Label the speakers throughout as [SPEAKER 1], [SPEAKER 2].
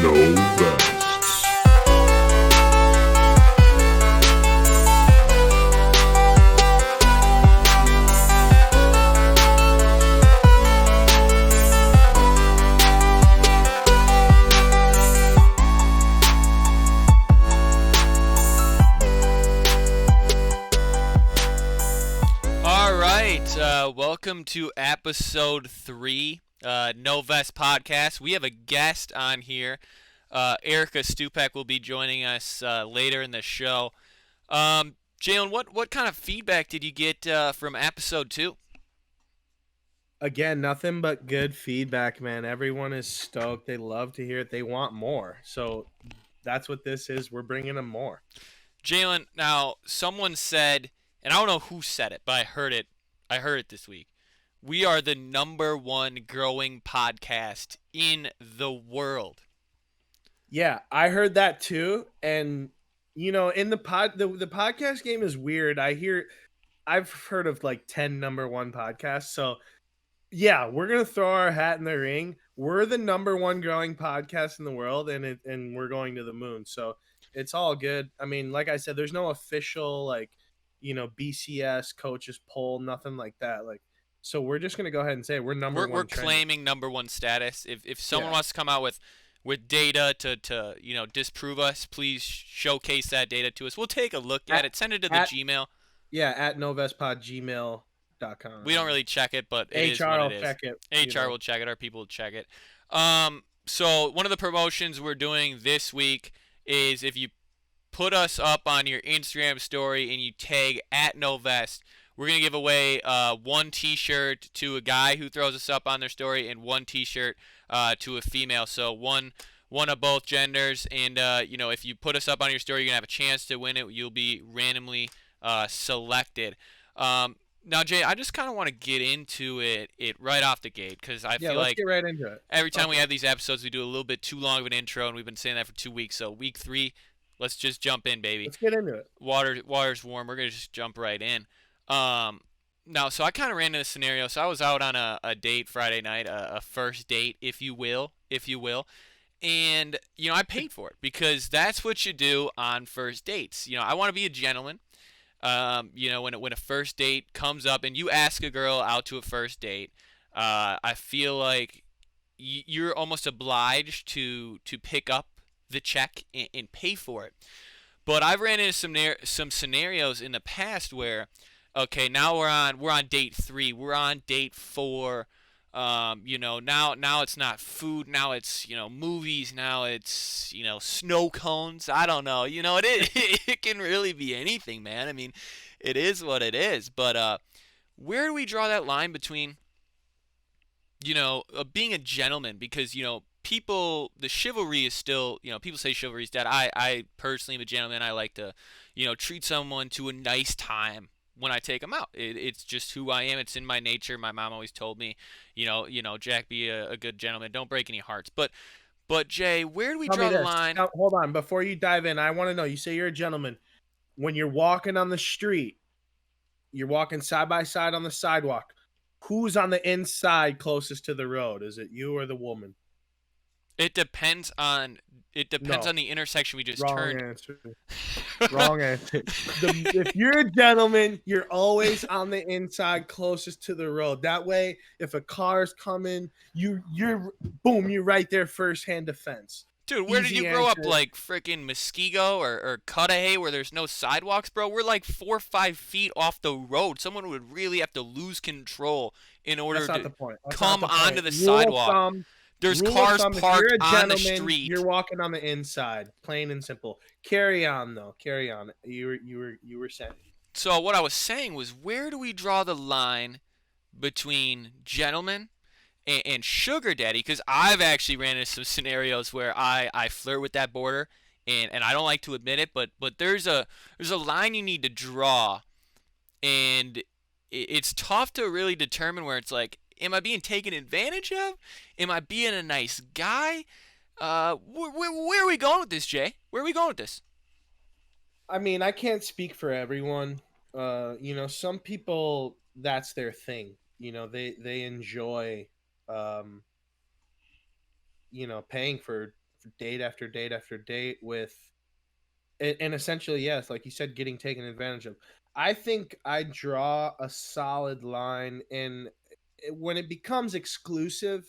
[SPEAKER 1] No Vests.
[SPEAKER 2] All right, welcome to episode 3, No Vest Podcast. We have a guest on here. Erica Stupak will be joining us later in the show. Jalen, what kind of feedback did you get from episode 2?
[SPEAKER 3] Again, nothing but good feedback, man. Everyone is stoked. They love to hear it. They want more. So that's what this is. We're bringing them more.
[SPEAKER 2] Jalen, now someone said, and I don't know who said it, but I heard it. I heard it this week. We are the number 1 growing podcast in the world.
[SPEAKER 3] Yeah, I heard that too. And you know, in the podcast game is weird. I've heard of like 10 number 1 podcasts. So yeah, we're gonna throw our hat in the ring. We're the number 1 growing podcast in the world, and we're going to the moon. So it's all good. I mean, like I said, there's no official BCS coaches poll, nothing like that. So we're just gonna go ahead and say we're number
[SPEAKER 2] We're
[SPEAKER 3] 1.
[SPEAKER 2] claiming number 1 status. If someone
[SPEAKER 3] Yeah.
[SPEAKER 2] wants to come out with data to disprove us, please showcase that data to us. We'll take a look at it. Send it to the Gmail.
[SPEAKER 3] Yeah, at novestpodgmail.com.
[SPEAKER 2] We don't really check it, but it is
[SPEAKER 3] HR
[SPEAKER 2] what
[SPEAKER 3] will
[SPEAKER 2] it is.
[SPEAKER 3] check it.
[SPEAKER 2] HR will check it. Our people will check it. So one of the promotions we're doing this week is if you put us up on your Instagram story and you tag at NoVest, we're going to give away 1 T-shirt to a guy who throws us up on their story and 1 T-shirt to a female. So one of both genders. And, if you put us up on your story, you're going to have a chance to win it. You'll be randomly selected. Now, Jay, I just kind of want to get into it right off the gate because I feel
[SPEAKER 3] let's
[SPEAKER 2] like
[SPEAKER 3] get right into it.
[SPEAKER 2] every time we have these episodes, we do a little bit too long of an intro, and we've been saying that for 2 weeks. So week 3, let's just jump in, baby.
[SPEAKER 3] Let's get into it.
[SPEAKER 2] Water's warm. We're gonna just jump right in. Now, so I kind of ran into a scenario. So I was out on a date Friday night, a first date, if you will, and I paid for it because that's what you do on first dates. I want to be a gentleman. When a first date comes up and you ask a girl out to a first date, I feel like you're almost obliged to pick up the check and pay for it. But I've ran into some scenarios in the past where, okay, now we're on date 3, we're on date 4. Now it's not food, now it's movies, now it's snow cones. I don't know. It can really be anything, man. I mean, it is what it is. But where do we draw that line between being a gentleman? Because the chivalry is still, people say chivalry is dead. I personally am a gentleman. I like to treat someone to a nice time when I take them out. It's just who I am. It's in my nature. My mom always told me, Jack, be a good gentleman. Don't break any hearts. But Jay, where do we draw the line?
[SPEAKER 3] Now, hold on. Before you dive in, I want to know, you say you're a gentleman. When you're walking on the street, you're walking side by side on the sidewalk, who's on the inside closest to the road? Is it you or the woman?
[SPEAKER 2] It depends on the intersection we just turned.
[SPEAKER 3] Answer. Wrong answer. If you're a gentleman, you're always on the inside closest to the road. That way, if a car's coming, you're right there, first-hand defense.
[SPEAKER 2] Dude, where
[SPEAKER 3] Easy
[SPEAKER 2] did you grow up?
[SPEAKER 3] answer.
[SPEAKER 2] Like freaking Muskego or Cudahy, where there's no sidewalks, bro? We're like 4 or 5 feet off the road. Someone would really have to lose control in order
[SPEAKER 3] That's not
[SPEAKER 2] to
[SPEAKER 3] the point. That's
[SPEAKER 2] come
[SPEAKER 3] not the point.
[SPEAKER 2] onto the
[SPEAKER 3] Rule of
[SPEAKER 2] sidewalk.
[SPEAKER 3] thumb,
[SPEAKER 2] There's
[SPEAKER 3] rule of
[SPEAKER 2] cars
[SPEAKER 3] thumb, if
[SPEAKER 2] parked
[SPEAKER 3] you're a
[SPEAKER 2] on the
[SPEAKER 3] gentleman,
[SPEAKER 2] street.
[SPEAKER 3] You're walking on the inside, plain and simple. Carry on, though. Carry on. You were saying.
[SPEAKER 2] So what I was saying was, where do we draw the line between gentlemen and sugar daddy? Because I've actually ran into some scenarios where I flirt with that border, and I don't like to admit it, but there's a line you need to draw, and it's tough to really determine where it's like, am I being taken advantage of? Am I being a nice guy? Where are we going with this, Jay? Where are we going with this?
[SPEAKER 3] I mean, I can't speak for everyone. Some people, that's their thing. They enjoy, paying for date after date after date with, and essentially, yes, like you said, getting taken advantage of. I think I draw a solid line in when it becomes exclusive,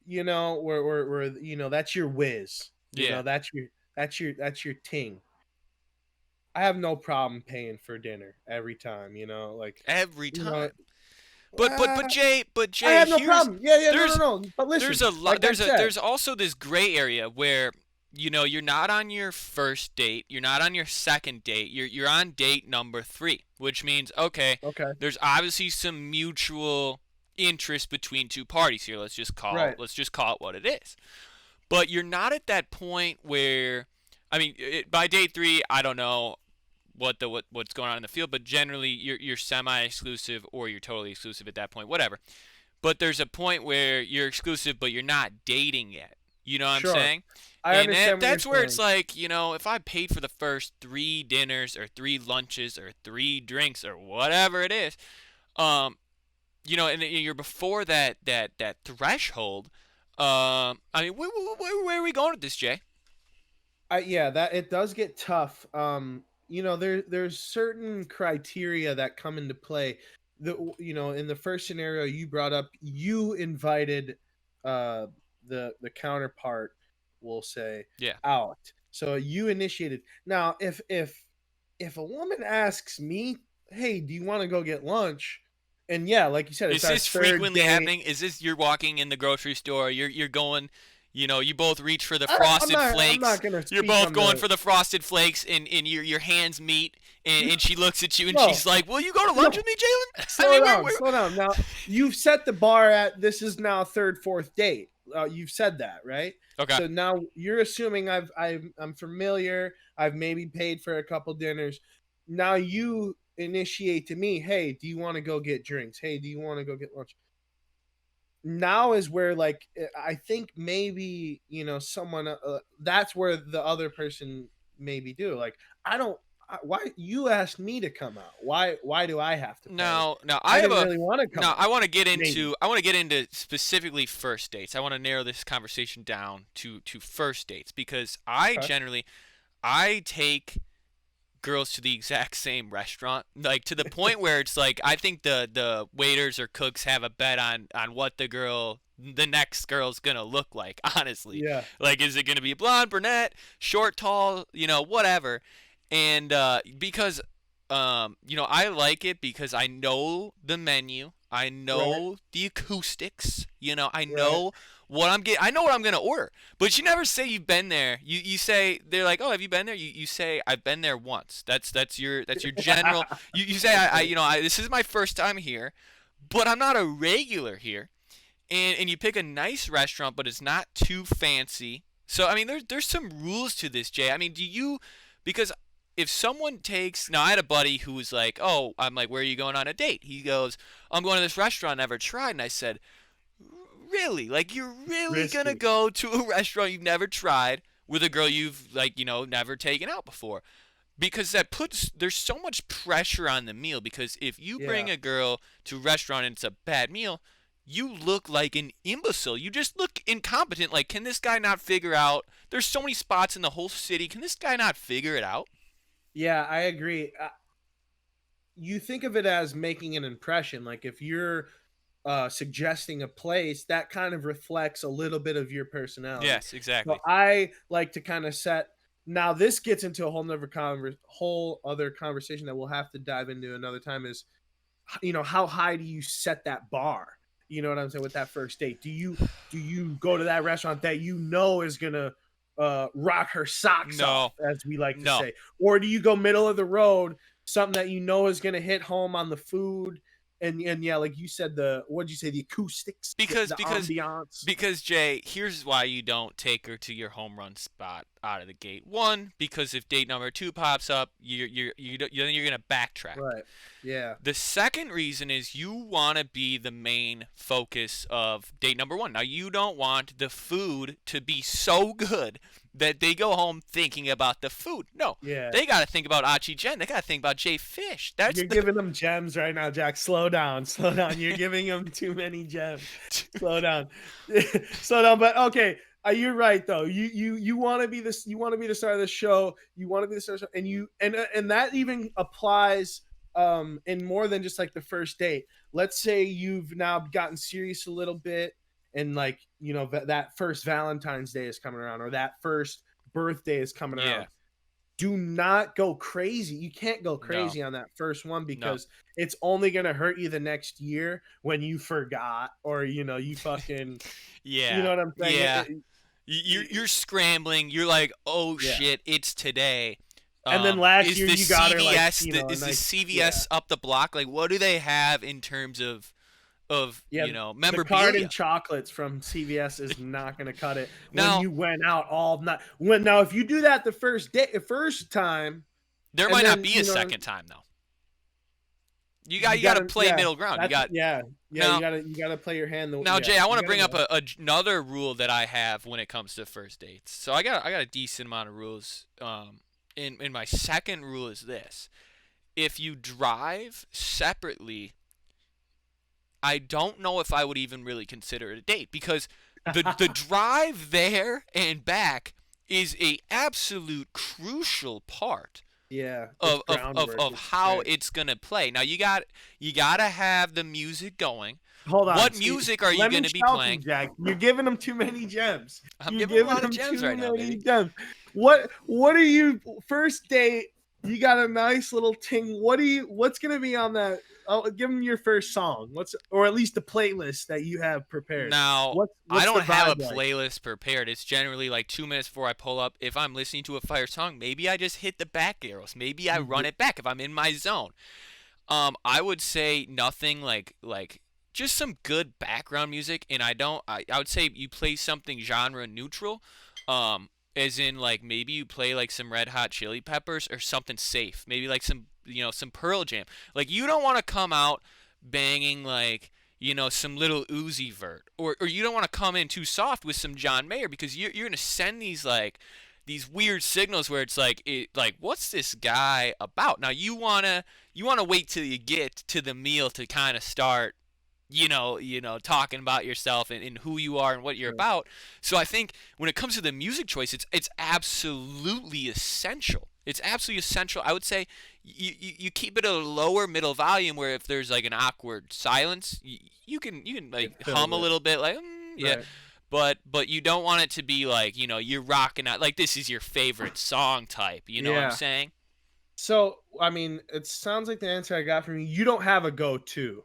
[SPEAKER 3] where that's your whiz,
[SPEAKER 2] Yeah.
[SPEAKER 3] that's your ting. I have no problem paying for dinner every time, like,
[SPEAKER 2] Every
[SPEAKER 3] you know,
[SPEAKER 2] time. But
[SPEAKER 3] uh,
[SPEAKER 2] Jay,
[SPEAKER 3] I have no
[SPEAKER 2] here's
[SPEAKER 3] problem. Yeah, no,
[SPEAKER 2] there's
[SPEAKER 3] no, no. But listen,
[SPEAKER 2] there's a lot
[SPEAKER 3] like I said,
[SPEAKER 2] there's also this gray area where you're not on your first date, you're not on your second date, you're on date number 3, which means okay,
[SPEAKER 3] okay,
[SPEAKER 2] there's obviously some mutual interest between two parties here.
[SPEAKER 3] right,
[SPEAKER 2] Let's just call it what it is. But you're not at that point where, I mean, by date 3, I don't know what's going on in the field, but generally you're semi-exclusive or you're totally exclusive at that point, whatever. But there's a point where you're exclusive, but you're not dating yet. You know what I'm
[SPEAKER 3] sure.
[SPEAKER 2] saying?
[SPEAKER 3] I
[SPEAKER 2] And
[SPEAKER 3] understand what
[SPEAKER 2] that's
[SPEAKER 3] you're
[SPEAKER 2] where
[SPEAKER 3] saying.
[SPEAKER 2] it's like, if I paid for the first 3 dinners or 3 lunches or 3 drinks or whatever it is, and you're before that threshold. I mean, where are we going with this, Jay?
[SPEAKER 3] Yeah, that it does get tough. There's certain criteria that come into play. In the first scenario you brought up, you invited the counterpart, we'll say,
[SPEAKER 2] Yeah.
[SPEAKER 3] out. So you initiated. Now, if a woman asks me, "Hey, do you want to go get lunch?" And yeah, like you said, it's
[SPEAKER 2] Is
[SPEAKER 3] our
[SPEAKER 2] this
[SPEAKER 3] third
[SPEAKER 2] frequently
[SPEAKER 3] date.
[SPEAKER 2] happening? Is this you're walking in the grocery store, you're going, you both reach for the
[SPEAKER 3] I'm
[SPEAKER 2] frosted
[SPEAKER 3] not, I'm
[SPEAKER 2] flakes.
[SPEAKER 3] not gonna
[SPEAKER 2] You're
[SPEAKER 3] speak
[SPEAKER 2] both
[SPEAKER 3] on
[SPEAKER 2] going
[SPEAKER 3] the
[SPEAKER 2] for the frosted flakes, and your hands meet, and she looks at you and
[SPEAKER 3] No.
[SPEAKER 2] she's like, "Will you go to lunch
[SPEAKER 3] No.
[SPEAKER 2] with me, Jalen?"
[SPEAKER 3] Slow down. Now you've set the bar at this is now third, fourth date. You've said that, right?
[SPEAKER 2] Okay.
[SPEAKER 3] So now you're assuming I'm familiar. I've maybe paid for a couple dinners. Now you initiate to me, "Hey, do you want to go get drinks? Hey, do you want to go get lunch?" Now is where, like, I think maybe someone that's where the other person maybe do, like, why you asked me to come out, why do I have to pay?
[SPEAKER 2] Now
[SPEAKER 3] I didn't really want to come
[SPEAKER 2] now
[SPEAKER 3] out.
[SPEAKER 2] I want to get
[SPEAKER 3] Maybe.
[SPEAKER 2] into specifically first dates. I want to narrow this conversation down to first dates because
[SPEAKER 3] Okay.
[SPEAKER 2] I take girls to the exact same restaurant, like to the point where it's like I think the waiters or cooks have a bet on what the next girl's gonna look like. Honestly,
[SPEAKER 3] Yeah.
[SPEAKER 2] like is it gonna be blonde, brunette, short, tall, whatever, and because I like it because I know the menu, I
[SPEAKER 3] Right.
[SPEAKER 2] know the acoustics, I
[SPEAKER 3] Right.
[SPEAKER 2] know what I'm getting. I know what I'm gonna order. But you never say you've been there. You say they're like, oh, have you been there? You say I've been there once. That's your general. You say this is my first time here, but I'm not a regular here. And you pick a nice restaurant, but it's not too fancy. So I mean, there's some rules to this, Jay. I mean, because if someone takes now, I had a buddy who was like, oh, I'm like, where are you going on a date? He goes, I'm going to this restaurant I never tried, and I said, really? Like you're really gonna
[SPEAKER 3] Risky.
[SPEAKER 2] go to a restaurant you've never tried with a girl you've never taken out before? Because there's so much pressure on the meal because if you
[SPEAKER 3] Yeah.
[SPEAKER 2] bring a girl to a restaurant and it's a bad meal, you look like an imbecile. You just look incompetent. Like, can this guy not figure out? There's so many spots in the whole city. Can this guy not figure it out?
[SPEAKER 3] Yeah, I agree. You think of it as making an impression, like if you're suggesting a place that kind of reflects a little bit of your personality.
[SPEAKER 2] Yes,
[SPEAKER 3] So
[SPEAKER 2] exactly.
[SPEAKER 3] I like to kind of set. Now this gets into a whole other conversation that we'll have to dive into another time. Is how high do you set that bar? You know what I'm saying with that first date? Do you go to that restaurant that is gonna rock her socks off,
[SPEAKER 2] No,
[SPEAKER 3] as we like to
[SPEAKER 2] no.
[SPEAKER 3] say, or do you go middle of the road, something that is gonna hit home on the food, and yeah, like you said, what'd you say, the acoustics,
[SPEAKER 2] Because
[SPEAKER 3] the ambiance,
[SPEAKER 2] because Jay, here's why you don't take her to your home run spot out of the gate. One, because if date number 2 pops up, you're gonna backtrack.
[SPEAKER 3] right? Yeah,
[SPEAKER 2] The second reason is you want to be the main focus of date number 1. Now, you don't want the food to be so good that they go home thinking about the food. No,
[SPEAKER 3] yeah.
[SPEAKER 2] they got to think about Achi Jen. They got to think about Jay Fish. That's
[SPEAKER 3] You're giving them gems right now, Jack. Slow down, slow down. You're giving them too many gems. Slow down, slow down. But okay, You're right though. You want to be this. You want to be the star of the show. You want to be the star of the show, and that even applies in more than just like the first date. Let's say you've now gotten serious a little bit, and like that first Valentine's Day is coming around, or that first birthday is coming around. Do not go crazy. You can't go crazy on that first one because it's only going to hurt you the next year when you forgot or you fucking you know what I'm saying?
[SPEAKER 2] Yeah. You're scrambling. You're like, "Oh shit, it's today."
[SPEAKER 3] And then last year you got her like
[SPEAKER 2] is the CVS up the block? Like, what do they have in terms of memorabilia?
[SPEAKER 3] The card and chocolates from CVS is not going to cut it. When you went out all night. Now if you do that the first time,
[SPEAKER 2] there might not be a second time though. You got to play middle ground. You got
[SPEAKER 3] you got to play your hand.
[SPEAKER 2] Now, Jay, I want to bring up another rule that I have when it comes to first dates. So I got a decent amount of rules. In my second rule is this: if you drive separately, I don't know if I would even really consider it a date because the drive there and back is a absolute crucial part. Of how it's gonna play. Now you gotta have the music going.
[SPEAKER 3] Hold on.
[SPEAKER 2] What music are you gonna be playing?
[SPEAKER 3] Jack, you're giving them too many gems.
[SPEAKER 2] I'm giving them a lot of gems right now, baby.
[SPEAKER 3] What are you first date? You got a nice little ting. What's gonna be on that? Oh, give them your first song. Or at least the playlist that you have prepared.
[SPEAKER 2] Now, I don't have a playlist prepared. It's generally like 2 minutes before I pull up. If I'm listening to a fire song, maybe I just hit the back arrows. Maybe I run it back if I'm in my zone. I would say nothing like just some good background music, and I would say you play something genre neutral. As in like maybe you play like some Red Hot Chili Peppers or something safe. Maybe like some Pearl Jam. Like you don't want to come out banging like some Little Uzi Vert, or you don't want to come in too soft with some John Mayer because you're gonna send these weird signals where it's like what's this guy about? Now you wanna wait till you get to the meal to kind of start talking about yourself and who you are and what you're about. So I think when it comes to the music choice, it's absolutely essential. It's absolutely essential. I would say you keep it at a lower middle volume where if there's like an awkward silence, you can like hum a little bit like yeah. Right. But you don't want it to be like, you're rocking out like this is your favorite song type. You know what I'm saying?
[SPEAKER 3] So, I mean, it sounds like the answer I got from you. You don't have a go-to.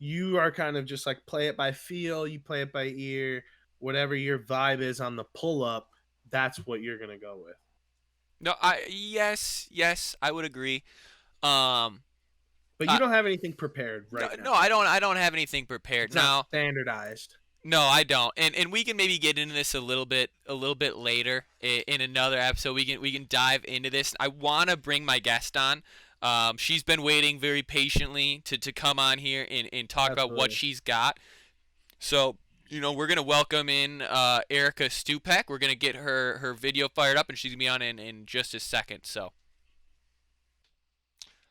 [SPEAKER 3] You are kind of just like play it by feel, you play it by ear, whatever your vibe is on the pull up, that's what you're gonna go with.
[SPEAKER 2] No, yes, I would agree.
[SPEAKER 3] But you don't have anything prepared right now.
[SPEAKER 2] No, I don't have anything prepared.
[SPEAKER 3] It's not standardized.
[SPEAKER 2] No, I don't. And we can maybe get into this a little bit later in another episode. We can dive into this. I want to bring my guest on. She's been waiting very patiently to come on here and talk about what she's got. So, we're going to welcome in Erica Stupek. We're going to get her video fired up, and she's going to be on in just a second. So,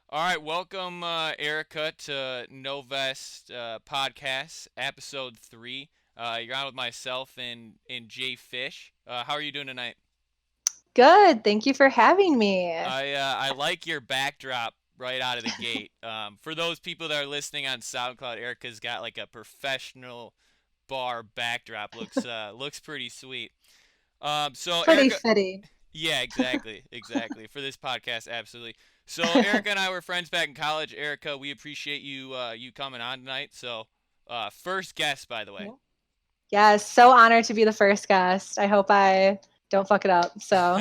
[SPEAKER 2] all right, welcome, Erica, to Novest Podcast, Episode 3. You're on with myself and Jay Fish. How are you doing tonight?
[SPEAKER 4] Good. Thank you for having me.
[SPEAKER 2] I like your backdrop right out of the gate. For those people that are listening on SoundCloud, Erica's got like a professional bar backdrop. Looks pretty sweet. So
[SPEAKER 4] pretty
[SPEAKER 2] Erica,
[SPEAKER 4] fitty.
[SPEAKER 2] Yeah, exactly. For this podcast, absolutely. So Erica and I were friends back in college. Erica, we appreciate you coming on tonight. So first guest, by the way.
[SPEAKER 4] Yes, so honored to be the first guest. I hope I don't fuck it up. So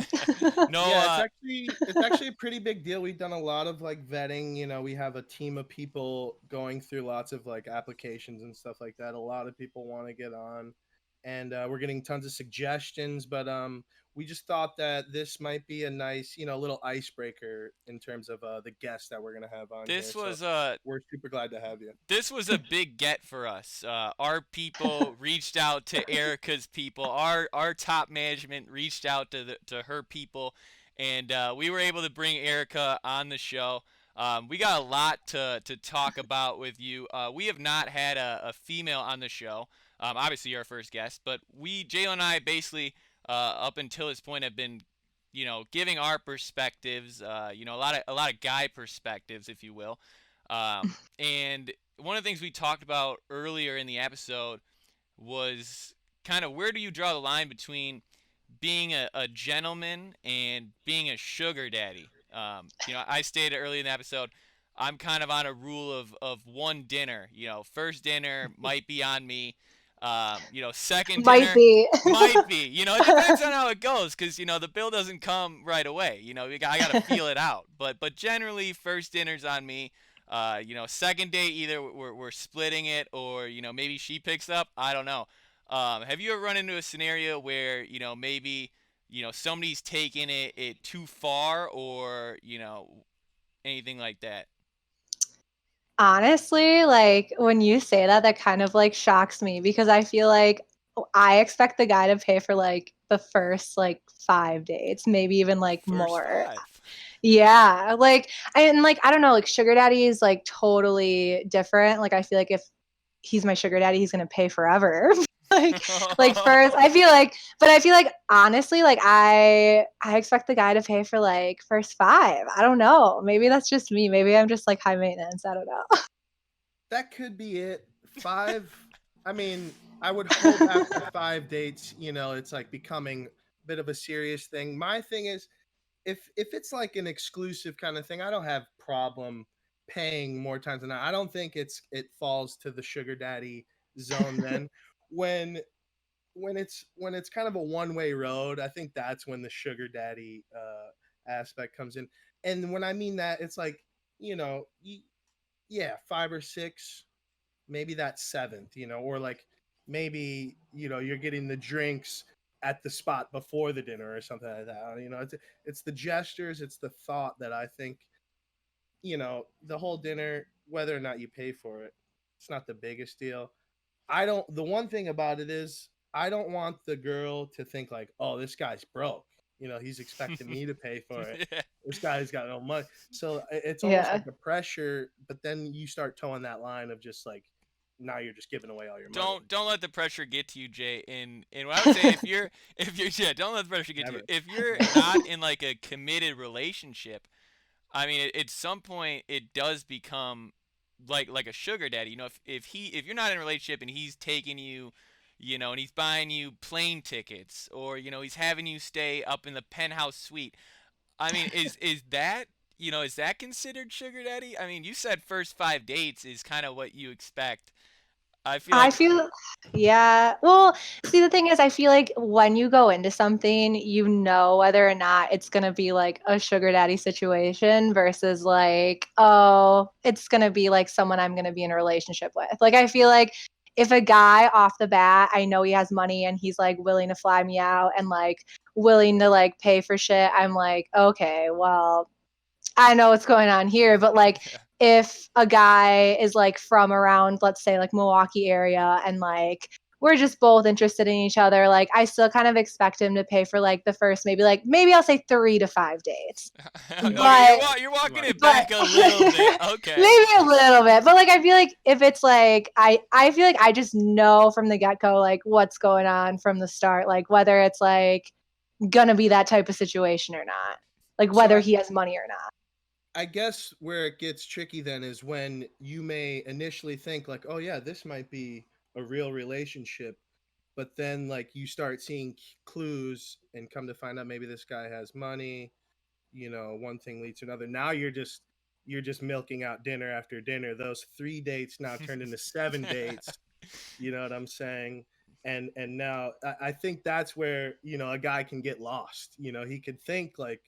[SPEAKER 3] no, yeah, it's actually a pretty big deal. We've done a lot of like vetting. We have a team of people going through lots of like applications and stuff like that. A lot of people want to get on, and we're getting tons of suggestions. But we just thought that this might be a nice, little icebreaker in terms of the guests that we're gonna have on. We're super glad to have you.
[SPEAKER 2] This was a big get for us. Our people reached out to Erica's people. Our top management reached out to her people, and we were able to bring Erica on the show. We got a lot to talk about with you. We have not had a female on the show. Obviously, you're our first guest, but Jalen and I, basically, up until this point, have been, giving our perspectives. A lot of guy perspectives, if you will. And one of the things we talked about earlier in the episode was kind of where do you draw the line between being a gentleman and being a sugar daddy. I stated earlier in the episode, I'm kind of on a rule of one dinner. First dinner might be on me. Second
[SPEAKER 4] Might
[SPEAKER 2] dinner
[SPEAKER 4] be.
[SPEAKER 2] might be. It depends on how it goes, because the bill doesn't come right away. I gotta feel it out. But generally, first dinner's on me. Second date, either we're splitting it, or maybe she picks up. I don't know. Have you ever run into a scenario where maybe somebody's taking it too far, or anything like that?
[SPEAKER 4] Honestly, like when you say that, that kind of like shocks me because I feel like I expect the guy to pay for like the first like 5 dates, maybe even like
[SPEAKER 2] First
[SPEAKER 4] more.
[SPEAKER 2] 5.
[SPEAKER 4] Yeah, like I don't know, like sugar daddy is like totally different. Like I feel like if he's my sugar daddy, he's gonna pay forever. like first I feel like honestly, like I expect the guy to pay for like first 5. I don't know. Maybe that's just me. Maybe I'm just like high maintenance. I don't know.
[SPEAKER 3] That could be it. 5. I mean, I would hope after 5 dates, it's like becoming a bit of a serious thing. My thing is, if it's like an exclusive kind of thing, I don't have problem paying more times than that. I don't think it falls to the sugar daddy zone then. When when it's kind of a one-way road, I think that's when the sugar daddy aspect comes in. And when I mean that, it's like, you know, y- yeah, 5 or 6, maybe that seventh, or like maybe, you're getting the drinks at the spot before the dinner or something like that. It's the gestures, it's the thought that I think, the whole dinner, whether or not you pay for it, it's not the biggest deal. The one thing about it is I don't want the girl to think like, oh, this guy's broke. He's expecting me to pay for it.
[SPEAKER 2] Yeah.
[SPEAKER 3] This guy's got no money. So it's almost
[SPEAKER 4] Yeah.
[SPEAKER 3] like a pressure, but then you start towing that line of just like, now you're just giving away all your money.
[SPEAKER 2] Don't let the pressure get to you, Jay. And what I would say, if you're yeah, don't let the pressure get to you.
[SPEAKER 3] Never.
[SPEAKER 2] If you're not in like a committed relationship, I mean, at some point it does become like a sugar daddy. If you're not in a relationship and he's taking you, and he's buying you plane tickets, or he's having you stay up in the penthouse suite. I mean, is that considered sugar daddy? I mean, you said first 5 dates is kind of what you expect. I feel
[SPEAKER 4] I
[SPEAKER 2] like
[SPEAKER 4] feel, yeah. Well, see, the thing is, I feel like when you go into something, you know whether or not it's going to be like a sugar daddy situation versus like, oh, it's going to be like someone I'm going to be in a relationship with. Like, I feel like if a guy off the bat, I know he has money and he's like willing to fly me out and like willing to like pay for shit, I'm like, okay, well, I know what's going on here, but like
[SPEAKER 2] yeah.
[SPEAKER 4] if a guy is like from around, let's say like Milwaukee area and like we're just both interested in each other, like I still kind of expect him to pay for like the first maybe I'll say 3 to 5 dates.
[SPEAKER 2] Okay,
[SPEAKER 4] But
[SPEAKER 2] you're walking it
[SPEAKER 4] but
[SPEAKER 2] back a little bit. Okay.
[SPEAKER 4] maybe a little bit. But like I feel like if it's like I feel like I just know from the get-go like what's going on from the start, like whether it's like gonna be that type of situation or not. Like
[SPEAKER 3] So
[SPEAKER 4] whether
[SPEAKER 3] I,
[SPEAKER 4] he has money or not.
[SPEAKER 3] I guess where it gets tricky then is when you may initially think like, oh yeah, this might be a real relationship, but then like you start seeing clues and come to find out maybe this guy has money. One thing leads to another. Now you're just milking out dinner after dinner. Those 3 dates now turned into 7 dates. You know what I'm saying? And now I think that's where a guy can get lost. He could think like,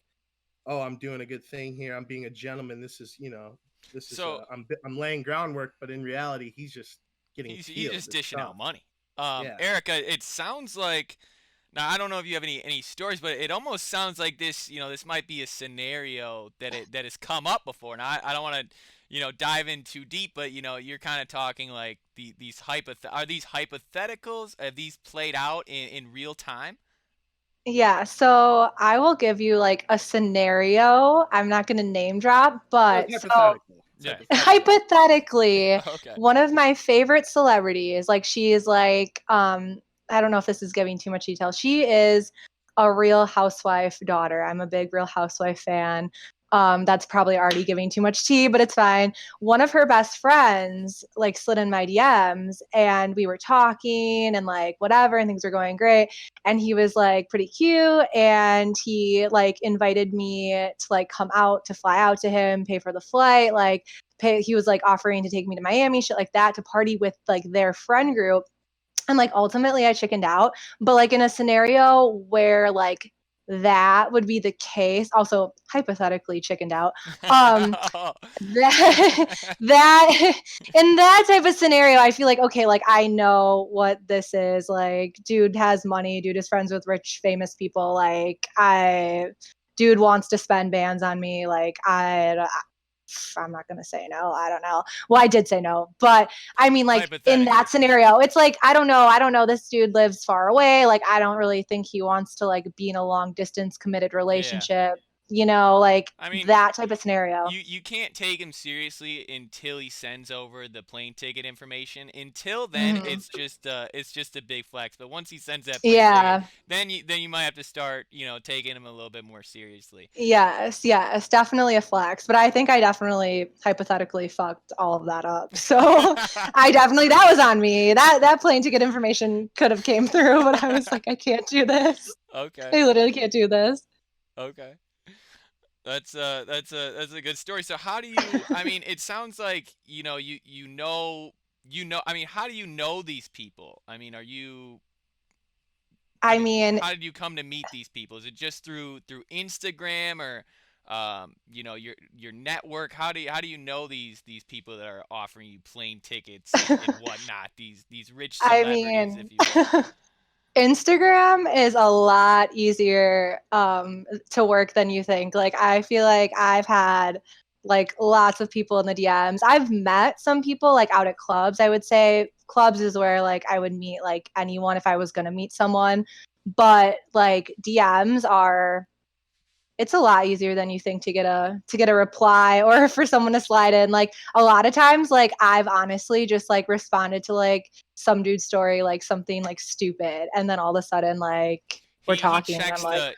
[SPEAKER 3] oh, I'm doing a good thing here. I'm being a gentleman.
[SPEAKER 2] So
[SPEAKER 3] I'm laying groundwork, but in reality, he's just getting
[SPEAKER 2] he's
[SPEAKER 3] peeled.
[SPEAKER 2] just
[SPEAKER 3] It's
[SPEAKER 2] dishing out
[SPEAKER 3] tough.
[SPEAKER 2] money.
[SPEAKER 3] Yeah.
[SPEAKER 2] Erica, it sounds like, now I don't know if you have any stories, but it almost sounds like this might be a scenario that has come up before. Now I don't want to dive in too deep, but you're kind of talking like are these hypotheticals? Have these played out in real time?
[SPEAKER 4] Yeah, so I will give you like a scenario. I'm not going to name drop,
[SPEAKER 3] So it's
[SPEAKER 4] but so
[SPEAKER 3] hypothetical.
[SPEAKER 2] Yeah.
[SPEAKER 4] Hypothetically,
[SPEAKER 2] Okay.
[SPEAKER 4] one of my favorite celebrities, like she is like, I don't know if this is giving too much detail. She is a Real Housewife daughter. I'm a big Real Housewife fan. That's probably already giving too much tea, but it's fine. One of her best friends like slid in my DMs and we were talking and like whatever, and things were going great. And he was like pretty cute, and he like invited me to like come out to fly out to him, pay for the flight, like pay. He was like offering to take me to Miami, shit like that, to party with like their friend group. And like ultimately I chickened out. But like in a scenario where like that would be the case, also hypothetically chickened out. That that in that type of scenario, I feel like okay, like I know what this is. Like, dude has money, dude is friends with rich, famous people. Like, dude wants to spend bands on me. Like, I'm not gonna say no. I don't know. Well, I did say no, but I mean, like in that scenario, it's like I don't know. This dude lives far away. Like I don't really think he wants to like be in a long distance committed relationship. You know, like
[SPEAKER 2] I mean,
[SPEAKER 4] that type of scenario.
[SPEAKER 2] You can't take him seriously until he sends over the plane ticket information. Until then, it's just a big flex. But once he sends that plane ticket, then you might have to start taking him a little bit more seriously.
[SPEAKER 4] Yes, definitely a flex. But I think I definitely hypothetically fucked all of that up. So that was on me. That plane ticket information could have came through, but I was like, I can't do this.
[SPEAKER 2] Okay.
[SPEAKER 4] I literally can't do this.
[SPEAKER 2] Okay. That's a good story. So how do you? I mean, it sounds like you know. I mean, how do you know these people? I mean, how did you come to meet these people? Is it just through Instagram or your network? How do you know these people that are offering you plane tickets and whatnot? These rich celebrities, if you will.
[SPEAKER 4] Instagram is a lot easier to work than you think. Like I feel like I've had like lots of people in the DMs. I've met some people like out at clubs. I would say clubs is where like I would meet like anyone if I was going to meet someone. But like it's a lot easier than you think to get a reply or for someone to slide in. Like a lot of times, like I've honestly just like responded to like some dude's story, like something like stupid, and then all of a sudden like we're talking.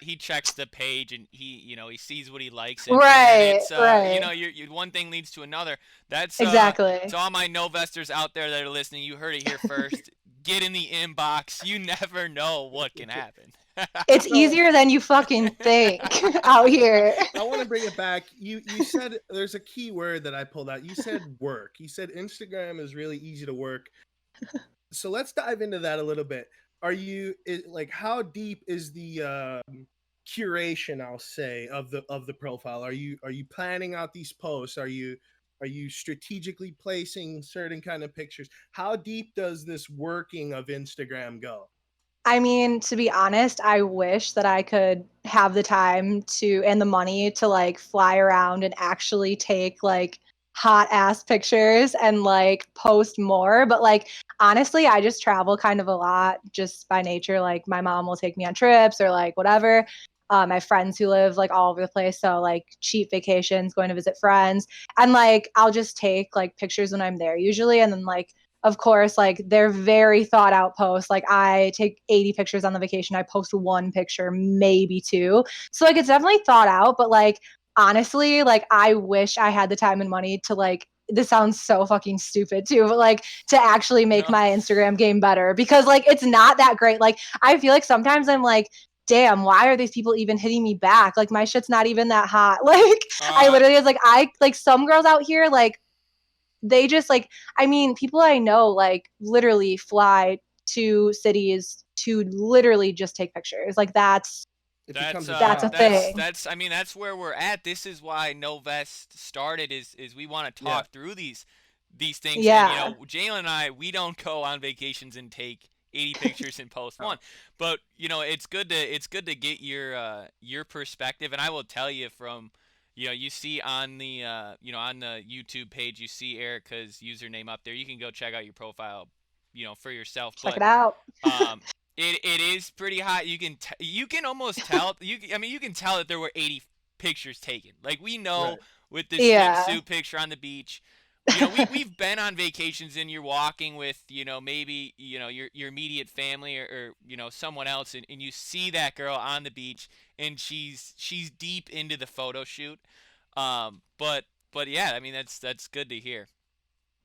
[SPEAKER 2] He checks the page and he sees what he likes. And,
[SPEAKER 4] right.
[SPEAKER 2] One thing leads to another. That's
[SPEAKER 4] exactly.
[SPEAKER 2] To all my Novesters out there that are listening, you heard it here first. Get in the inbox. You never know what can happen.
[SPEAKER 4] It's easier than you fucking think out here.
[SPEAKER 3] I want to bring it back. You said there's a key word that I pulled out. You said work. You said Instagram is really easy to work. So let's dive into that a little bit. How deep is the curation, I'll say, of the profile? Are you planning out these posts? Are you strategically placing certain kind of pictures? How deep does this working of Instagram go?
[SPEAKER 4] I mean, to be honest, I wish that I could have the time and the money to like fly around and actually take like hot ass pictures and like post more. But like, honestly, I just travel kind of a lot just by nature. Like my mom will take me on trips or like whatever. My friends who live like all over the place. So like cheap vacations, going to visit friends. And like, I'll just take like pictures when I'm there usually. And then like, of course, like they're very thought out posts. Like I take 80 pictures on the vacation. I post one picture, maybe two. So like it's definitely thought out. But like honestly, like I wish I had the time and money to like, this sounds so fucking stupid too, but like to actually make my Instagram game better, because like it's not that great. Like I feel like sometimes I'm like, damn, why are these people even hitting me back? Like my shit's not even that hot. Like I literally was like some girls out here, like they just like, I mean, people I know like literally fly to cities to literally just take pictures. Like that's a thing.
[SPEAKER 2] That's where we're at. This is why Novest started is we want to talk through these things.
[SPEAKER 4] Yeah.
[SPEAKER 2] And, Jalen and I, we don't go on vacations and take 80 pictures and post one. But it's good to get your perspective. And I will tell you from you see on the on the YouTube page, you see Erica's username up there. You can go check out your profile, for yourself.
[SPEAKER 4] Check it out.
[SPEAKER 2] It is pretty hot. You can almost tell. You can tell that there were 80 pictures taken. Like we know with the
[SPEAKER 4] Yeah.
[SPEAKER 2] swimsuit picture on the beach. You know, we've been on vacations and you're walking with, you know, maybe, you know, your immediate family or you know, someone else, and you see that girl on the beach and she's deep into the photo shoot. But yeah, I mean that's good to hear.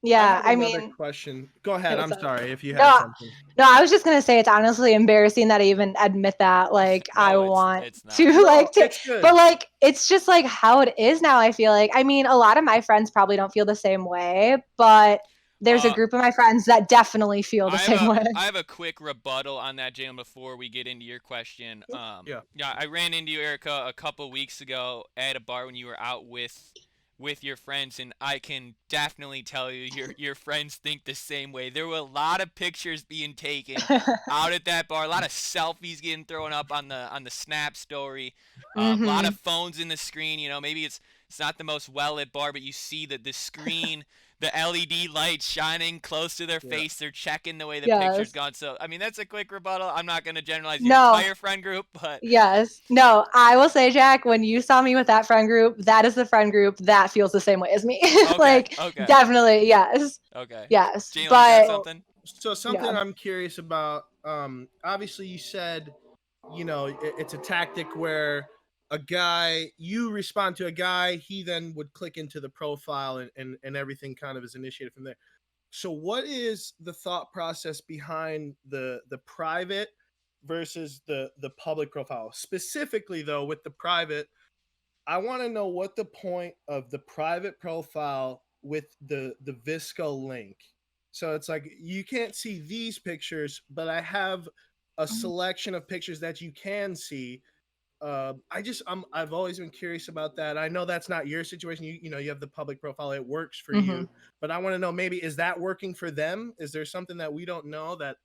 [SPEAKER 3] I
[SPEAKER 4] Yeah,
[SPEAKER 3] have
[SPEAKER 4] I
[SPEAKER 3] another
[SPEAKER 4] mean,
[SPEAKER 3] question. Go ahead.
[SPEAKER 4] what's
[SPEAKER 3] I'm
[SPEAKER 4] up?
[SPEAKER 3] sorry if you had
[SPEAKER 4] No,
[SPEAKER 3] something.
[SPEAKER 4] no, I was just gonna say it's honestly embarrassing that I even admit that. Like, I
[SPEAKER 2] No,
[SPEAKER 4] want
[SPEAKER 2] it's
[SPEAKER 4] to
[SPEAKER 2] not.
[SPEAKER 3] No,
[SPEAKER 4] like to,
[SPEAKER 3] it's good.
[SPEAKER 4] but like, it's just like how it is now. I feel like, I mean, a lot of my friends probably don't feel the same way, but there's a
[SPEAKER 2] Uh,
[SPEAKER 4] group of my friends that definitely feel the same way.
[SPEAKER 2] I have a quick rebuttal on that, Jalen, before we get into your question.
[SPEAKER 3] Yeah.
[SPEAKER 2] Yeah, I ran into you, Erica, a couple weeks ago at a bar when you were out with your friends, and I can definitely tell you your friends think the same way. There were a lot of pictures being taken out at that bar, a lot of selfies getting thrown up on the Snap story, a lot of
[SPEAKER 4] Hmm.
[SPEAKER 2] phones in the screen. You know, maybe it's not the most well lit bar, but you see that the screen, the LED light shining close to their
[SPEAKER 3] Yeah.
[SPEAKER 2] face. They're checking the way the picture's
[SPEAKER 4] Yes.
[SPEAKER 2] gone. So I mean, that's a quick rebuttal. I'm not gonna generalize your
[SPEAKER 4] No.
[SPEAKER 2] entire friend group, but
[SPEAKER 4] Yes. No, I will say, Jack, when you saw me with that friend group, that is the friend group that feels the same way as me.
[SPEAKER 2] okay,
[SPEAKER 4] Like,
[SPEAKER 2] okay,
[SPEAKER 4] definitely, yes.
[SPEAKER 2] okay.
[SPEAKER 4] Yes.
[SPEAKER 2] Jalen, you got
[SPEAKER 4] But
[SPEAKER 2] something?
[SPEAKER 3] So something
[SPEAKER 4] yeah.
[SPEAKER 3] I'm curious about. Obviously you said, you know, it's a tactic where a guy, you respond to a guy, he then would click into the profile and everything kind of is initiated from there. So what is the thought process behind the private versus the public profile? Specifically though, with the private, I want to know what the point of the private profile with the Visco link. So it's like you can't see these pictures, but I have a selection of pictures that you can see. I've always been curious about that. I know that's not your situation. You know you have the public profile. It works for
[SPEAKER 4] Hmm.
[SPEAKER 3] you, but I want to know, maybe is that working for them? Is there something that we don't know, that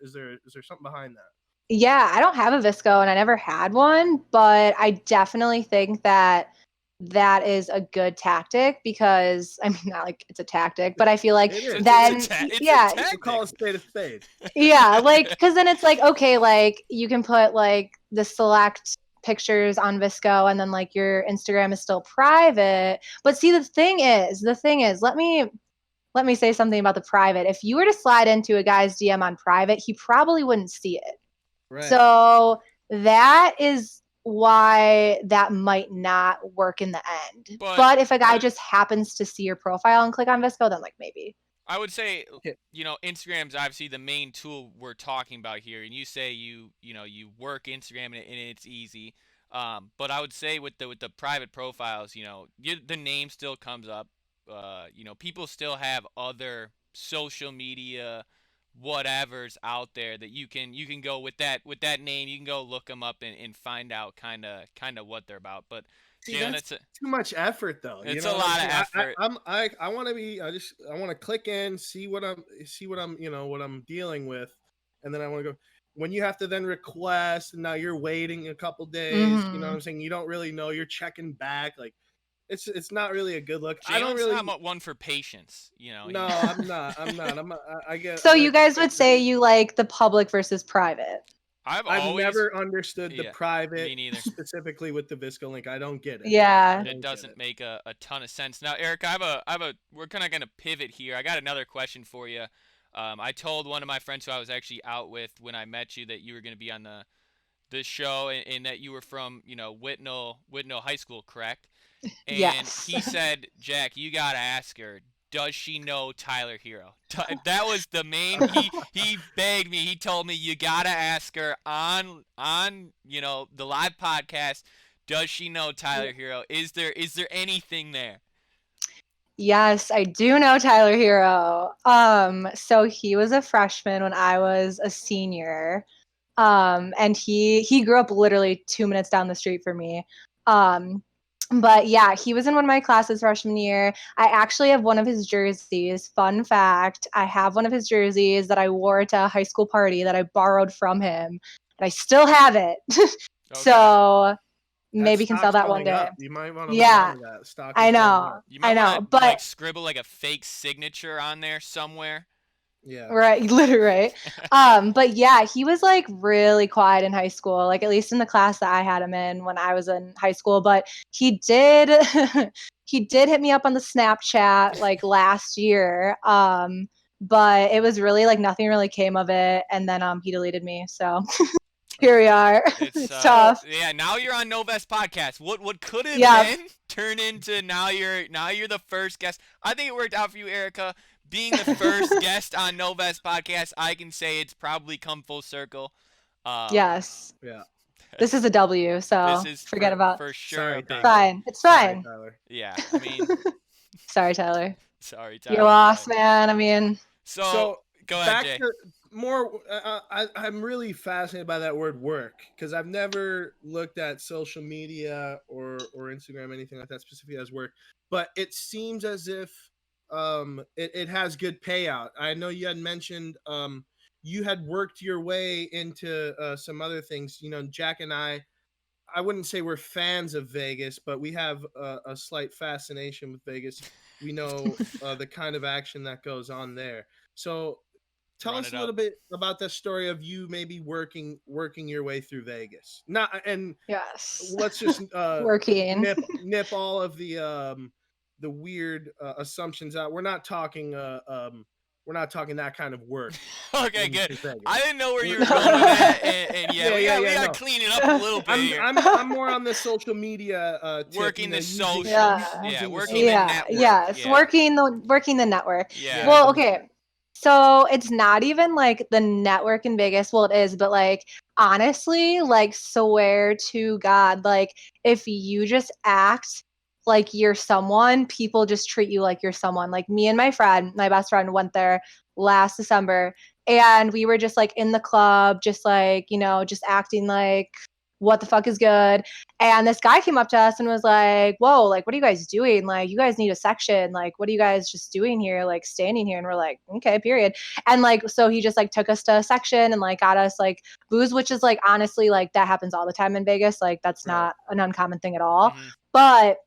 [SPEAKER 3] is there something behind that?
[SPEAKER 4] Yeah, I don't have a Visco and I never had one, but I definitely think that that is a good tactic because I mean, not like it's a tactic, but I feel like
[SPEAKER 3] It is.
[SPEAKER 4] then,
[SPEAKER 2] It's a
[SPEAKER 4] yeah,
[SPEAKER 3] We'll call a
[SPEAKER 2] tactic.
[SPEAKER 3] spade a spade.
[SPEAKER 4] yeah, like, because then it's like, okay, like you can put like the select pictures on Visco and then like your Instagram is still private. But see, the thing is, let me say something about the private. If you were to slide into a guy's DM on private, he probably wouldn't see it.
[SPEAKER 3] Right.
[SPEAKER 4] So that is why that might not work in the end.
[SPEAKER 2] But
[SPEAKER 4] But if a guy just happens to see your profile and click on Visco, then like maybe.
[SPEAKER 2] I would say,
[SPEAKER 3] Okay.
[SPEAKER 2] you know, Instagram's obviously the main tool we're talking about here, and you say you know you work Instagram and it's easy. But I would say with the private profiles, you know, the name still comes up. You know, people still have other social media whatever's out there that you can go with that name. You can go look them up and find out kind of what they're about. But
[SPEAKER 3] See,
[SPEAKER 2] Jalen,
[SPEAKER 3] that's too much effort, though. You
[SPEAKER 2] it's
[SPEAKER 3] know
[SPEAKER 2] a
[SPEAKER 3] what I'm
[SPEAKER 2] lot of
[SPEAKER 3] saying?
[SPEAKER 2] effort.
[SPEAKER 3] I want to be. I want to click in, see what I'm what I'm dealing with, and then I want to go. When you have to then request, and now you're waiting a couple days. You know what
[SPEAKER 4] Hmm.
[SPEAKER 3] I'm saying? You don't really know. You're checking back. Like it's not really a good look. I don't
[SPEAKER 2] Jalen's
[SPEAKER 3] really.
[SPEAKER 2] not one for patience. You know,
[SPEAKER 3] No, I'm not. I'm not. I get.
[SPEAKER 4] So
[SPEAKER 3] I
[SPEAKER 4] you
[SPEAKER 3] like the
[SPEAKER 4] guys would
[SPEAKER 3] picture.
[SPEAKER 4] say you like the public versus private.
[SPEAKER 2] I've
[SPEAKER 3] I've
[SPEAKER 2] always
[SPEAKER 3] never understood the
[SPEAKER 2] yeah,
[SPEAKER 3] private
[SPEAKER 2] me neither.
[SPEAKER 3] specifically with the Visco link. I don't get it. I
[SPEAKER 4] Yeah.
[SPEAKER 2] It
[SPEAKER 3] don't get
[SPEAKER 2] doesn't
[SPEAKER 3] it.
[SPEAKER 2] make a ton of sense. Now, Eric, I have a we're kind of gonna pivot here. I got another question for you. I told one of my friends who I was actually out with when I met you that you were gonna be on the show and that you were from you know Whitnall High School, correct? And
[SPEAKER 4] Yes.
[SPEAKER 2] he said, Jack, you gotta ask her. Does she know Tyler Hero? That was the main. He begged me. He told me you gotta ask her on you know the live podcast. Does she know Tyler Hero? Is there anything there?
[SPEAKER 4] Yes, I do know Tyler Hero. So he was a freshman when I was a senior. And he grew up literally 2 minutes down the street from me. Um, but yeah, he was in one of my classes freshman year. I actually have one of his jerseys. Fun fact, I have one of his jerseys that I wore to a high school party that I borrowed from him, and I still have it.
[SPEAKER 2] Okay.
[SPEAKER 4] So
[SPEAKER 3] That
[SPEAKER 4] maybe can sell
[SPEAKER 3] stock's
[SPEAKER 4] that one
[SPEAKER 3] going
[SPEAKER 4] day.
[SPEAKER 3] up. You might want to hold on
[SPEAKER 4] Yeah,
[SPEAKER 3] to that. Stock
[SPEAKER 4] I
[SPEAKER 3] is going
[SPEAKER 4] know.
[SPEAKER 3] up.
[SPEAKER 2] You
[SPEAKER 4] I
[SPEAKER 2] might
[SPEAKER 4] know.
[SPEAKER 2] want to
[SPEAKER 4] But
[SPEAKER 2] like scribble like a fake signature on there somewhere.
[SPEAKER 3] Yeah.
[SPEAKER 4] Right, literally, but yeah, he was like really quiet in high school, like at least in the class that I had him in when I was in high school. But he did, he did hit me up on the Snapchat like last year, but it was really like nothing really came of it, and then he deleted me. So here we are. It's tough.
[SPEAKER 2] Yeah, now you're on Novest podcast. What could have
[SPEAKER 4] Yeah.
[SPEAKER 2] been turned into now you're the first guest. I think it worked out for you, Erica. Being the first guest on Novest podcast, I can say it's probably come full circle.
[SPEAKER 4] Yes.
[SPEAKER 3] Yeah.
[SPEAKER 4] This is a W, so
[SPEAKER 2] This is
[SPEAKER 4] forget about.
[SPEAKER 2] for sure.
[SPEAKER 3] Sorry,
[SPEAKER 2] a big-
[SPEAKER 3] Tyler.
[SPEAKER 4] Fine, it's
[SPEAKER 3] Sorry,
[SPEAKER 4] fine.
[SPEAKER 3] Tyler.
[SPEAKER 2] Yeah, I mean,
[SPEAKER 4] Sorry, Tyler.
[SPEAKER 2] sorry, Tyler.
[SPEAKER 4] You're lost, man. I mean,
[SPEAKER 2] So go ahead,
[SPEAKER 3] back
[SPEAKER 2] Jay.
[SPEAKER 3] to more. I'm really fascinated by that word work because I've never looked at social media or Instagram, anything like that specifically as work. But it seems as if it has good payout. I know you had mentioned you had worked your way into some other things. You know, Jack and I wouldn't say we're fans of Vegas, but we have a slight fascination with Vegas. We know the kind of action that goes on there. So tell
[SPEAKER 2] Run
[SPEAKER 3] us
[SPEAKER 2] it
[SPEAKER 3] a
[SPEAKER 2] up.
[SPEAKER 3] little bit about the story of you maybe working your way through Vegas. Not and
[SPEAKER 4] yes.
[SPEAKER 3] let's just
[SPEAKER 4] Working.
[SPEAKER 3] nip all of the weird assumptions out. We're not talking that kind of work.
[SPEAKER 2] Okay,
[SPEAKER 3] in
[SPEAKER 2] good.
[SPEAKER 3] Vegas.
[SPEAKER 2] I didn't know where you were going with that, and
[SPEAKER 3] Yeah,
[SPEAKER 2] we
[SPEAKER 3] yeah,
[SPEAKER 2] gotta
[SPEAKER 3] no.
[SPEAKER 2] clean it up a little bit here.
[SPEAKER 3] I'm more on the social media tip,
[SPEAKER 2] Working the
[SPEAKER 3] using-
[SPEAKER 2] social-
[SPEAKER 4] Yeah.
[SPEAKER 3] using the
[SPEAKER 2] working
[SPEAKER 3] social-
[SPEAKER 2] the
[SPEAKER 4] Yeah.
[SPEAKER 2] network,
[SPEAKER 4] Yes.
[SPEAKER 2] yeah.
[SPEAKER 4] Working the network.
[SPEAKER 2] Yeah.
[SPEAKER 4] Well, okay. So it's not even like the network in Vegas. Well, it is, but like honestly, like swear to God, like if you just act like you're someone, people just treat you like you're someone. Like me and my friend, my best friend, went there last December, and we were just like in the club, just like, you know, just acting like what the fuck is good. And this guy came up to us and was like, whoa, like, what are you guys doing? Like, you guys need a section. Like, what are you guys just doing here? Like, standing here. And we're like, okay, period. And like, so he just like took us to a section and like got us like booze, which is like, honestly, like that happens all the time in Vegas. Like, that's
[SPEAKER 3] Right.
[SPEAKER 4] not an uncommon thing at all.
[SPEAKER 2] Mhm.
[SPEAKER 4] But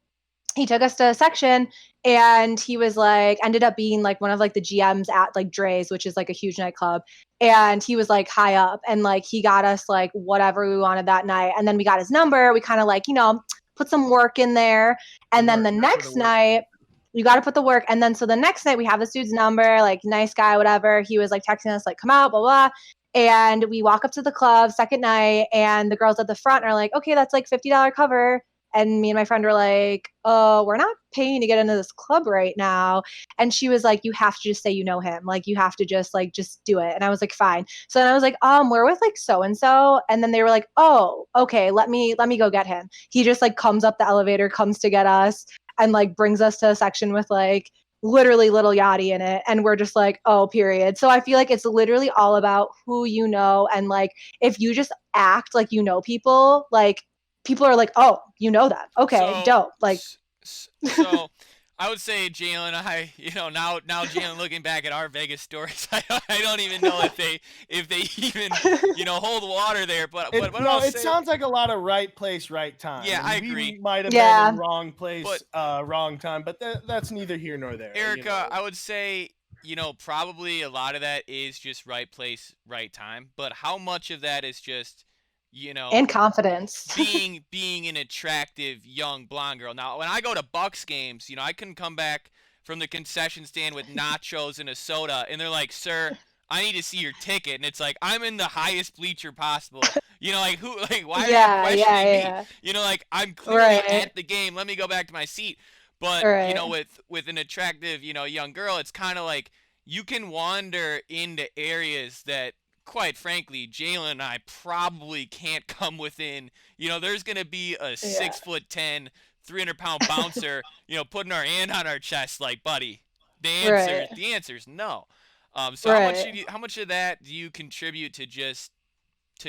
[SPEAKER 4] he took us to a section, and he was like, ended up being like one of like the GMs at like Dre's, which is like a huge nightclub. And he was like high up, and like he got us like whatever we wanted that night. And then we got his number. We kind of like, you know, put some work in there. And then the
[SPEAKER 3] Work, that's where
[SPEAKER 4] next
[SPEAKER 3] the work
[SPEAKER 4] night, you got to put the work. And then so the next night we have this dude's number, like nice guy, whatever. He was like texting us, like, come out, blah, blah. And we walk up to the club second night, and the girls at the front are like, okay, that's like $50 cover. And me and my friend were like, oh, we're not paying to get into this club right now. And she was like, you have to just say you know him. Like, you have to just do it. And I was like, fine. So then I was like, we're with like so-and-so. And then they were like, oh, okay, let me go get him. He just like comes up the elevator, comes to get us, and like brings us to a section with like literally Little Yachty in it. And we're just like, oh, period. So I feel like it's literally all about who you know. And like, if you just act like you know people, like, people are like, oh, you know that. Okay,
[SPEAKER 2] So-
[SPEAKER 4] dope. Like,
[SPEAKER 2] so I would say Jalen, now Jalen, looking back at our Vegas stories, I don't even know if they even hold water there. But
[SPEAKER 3] It,
[SPEAKER 2] what
[SPEAKER 3] no,
[SPEAKER 2] I'll
[SPEAKER 3] it
[SPEAKER 2] say,
[SPEAKER 3] sounds like a lot of right place, right time.
[SPEAKER 2] Yeah,
[SPEAKER 3] And
[SPEAKER 2] I
[SPEAKER 3] we
[SPEAKER 2] agree.
[SPEAKER 3] might have
[SPEAKER 4] Yeah.
[SPEAKER 3] been in wrong place, wrong time, but that's neither here nor there.
[SPEAKER 2] Erica, I would say probably a lot of that is just right place, right time. But how much of that is just
[SPEAKER 4] and confidence.
[SPEAKER 2] being an attractive young blonde girl. Now, when I go to Bucks games, I can come back from the concession stand with nachos and a soda, and they're like, "Sir, I need to see your ticket." And it's like, I'm in the highest bleacher possible. Like who? Like why are you questioning me? Like I'm clearly
[SPEAKER 4] Right.
[SPEAKER 2] at the game. Let me go back to my seat. But
[SPEAKER 4] Right.
[SPEAKER 2] with an attractive young girl, it's kind of like you can wander into areas that, quite frankly, Jalen and I probably can't come within. There's going to be a 6'10", 300-pound bouncer, putting our hand on our chest like, buddy, the answer is no. So
[SPEAKER 4] Right.
[SPEAKER 2] how much of that do you contribute to